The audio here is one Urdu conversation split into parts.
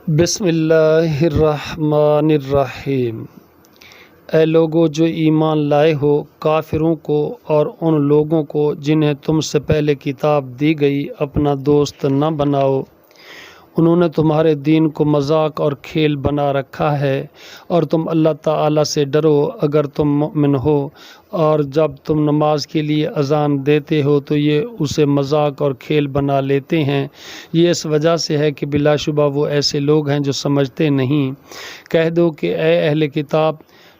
بسم اللہ الرحمن الرحیم۔ اے لوگو جو ایمان لائے ہو، کافروں کو اور ان لوگوں کو جنہیں تم سے پہلے کتاب دی گئی اپنا دوست نہ بناؤ۔ انہوں نے تمہارے دین کو مذاق اور کھیل بنا رکھا ہے، اور تم اللہ تعالیٰ سے ڈرو اگر تم مؤمن ہو۔ اور جب تم نماز کے لیے اذان دیتے ہو تو یہ اسے مذاق اور کھیل بنا لیتے ہیں۔ یہ اس وجہ سے ہے کہ بلا شبہ وہ ایسے لوگ ہیں جو سمجھتے نہیں۔ کہہ دو کہ اے اہل کتاب،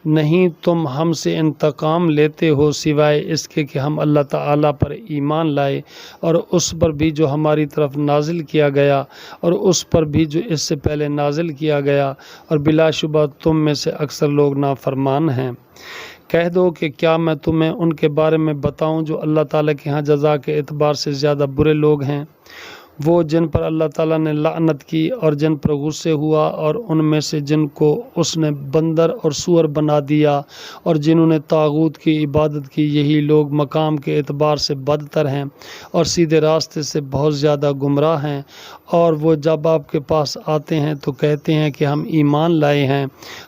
نہیں تم ہم سے انتقام لیتے ہو سوائے اس کے کہ ہم اللہ تعالیٰ پر ایمان لائے، اور اس پر بھی جو ہماری طرف نازل کیا گیا، اور اس پر بھی جو اس سے پہلے نازل کیا گیا، اور بلا شبہ تم میں سے اکثر لوگ نافرمان ہیں۔ کہہ دو کہ کیا میں تمہیں ان کے بارے میں بتاؤں جو اللہ تعالیٰ کے ہاں جزا کے اعتبار سے زیادہ برے لوگ ہیں؟ وہ جن پر اللہ تعالیٰ نے لعنت کی اور جن پر غصے ہوا، اور ان میں سے جن کو اس نے بندر اور سور بنا دیا، اور جنہوں نے طاغوت کی عبادت کی، یہی لوگ مقام کے اعتبار سے بدتر ہیں اور سیدھے راستے سے بہت زیادہ گمراہ ہیں۔ اور وہ جب آپ کے پاس آتے ہیں تو کہتے ہیں کہ ہم ایمان لائے ہیں،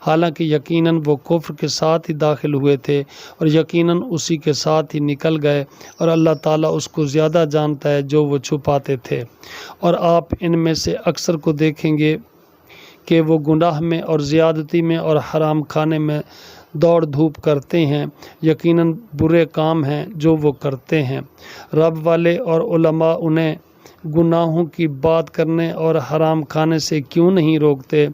حالانکہ یقیناً وہ کفر کے ساتھ ہی داخل ہوئے تھے اور یقیناً اسی کے ساتھ ہی نکل گئے، اور اللہ تعالیٰ اس کو زیادہ جانتا ہے جو وہ چھپاتے تھے۔ اور آپ ان میں سے اکثر کو دیکھیں گے کہ وہ گناہ میں اور زیادتی میں اور حرام کھانے میں دوڑ دھوپ کرتے ہیں۔ یقیناً برے کام ہیں جو وہ کرتے ہیں۔ رب والے اور علماء انہیں گناہوں کی بات کرنے اور حرام کھانے سے کیوں نہیں روکتے؟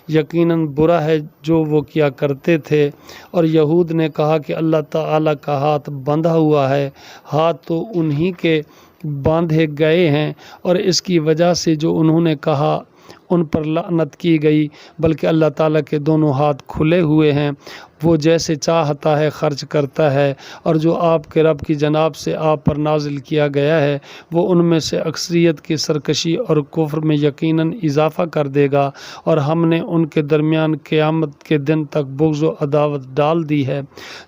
یقیناً برا ہے جو وہ کیا کرتے تھے۔ اور یہود نے کہا کہ اللہ تعالیٰ کا ہاتھ بندھا ہوا ہے۔ ہاتھ تو انہی کے باندھے گئے ہیں، اور اس کی وجہ سے جو انہوں نے کہا ان پر لعنت کی گئی، بلکہ اللہ تعالیٰ کے دونوں ہاتھ کھلے ہوئے ہیں، وہ جیسے چاہتا ہے خرچ کرتا ہے۔ اور جو آپ کے رب کی جناب سے آپ پر نازل کیا گیا ہے وہ ان میں سے اکثریت کی سرکشی اور کفر میں یقیناً اضافہ کر دے گا، اور ہم نے ان کے درمیان قیامت کے دن تک بغض و عداوت ڈال دی ہے۔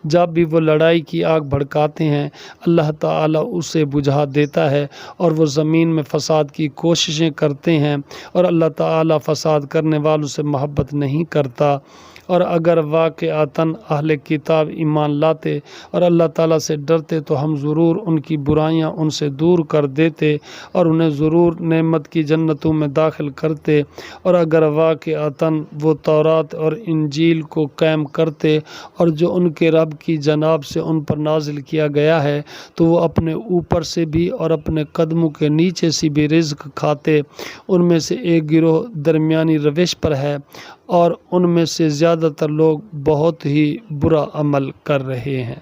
جب بھی وہ لڑائی کی آگ بھڑکاتے ہیں اللہ تعالیٰ اسے بجھا دیتا ہے، اور وہ زمین میں فساد کی کوششیں کرتے ہیں، اور اللہ تعالیٰ فساد کرنے والوں سے محبت نہیں کرتا۔ اور اگر واقعتاً اہل کتاب ایمان لاتے اور اللہ تعالیٰ سے ڈرتے تو ہم ضرور ان کی برائیاں ان سے دور کر دیتے، اور انہیں ضرور نعمت کی جنتوں میں داخل کرتے۔ اور اگر واقعتاً وہ تورات اور انجیل کو قائم کرتے اور جو ان کے رب کی جناب سے ان پر نازل کیا گیا ہے، تو وہ اپنے اوپر سے بھی اور اپنے قدموں کے نیچے سے بھی رزق کھاتے۔ ان میں سے ایک گروہ درمیانی روش پر ہے، اور ان میں سے زیادہ تر لوگ بہت ہی برا عمل کر رہے ہیں۔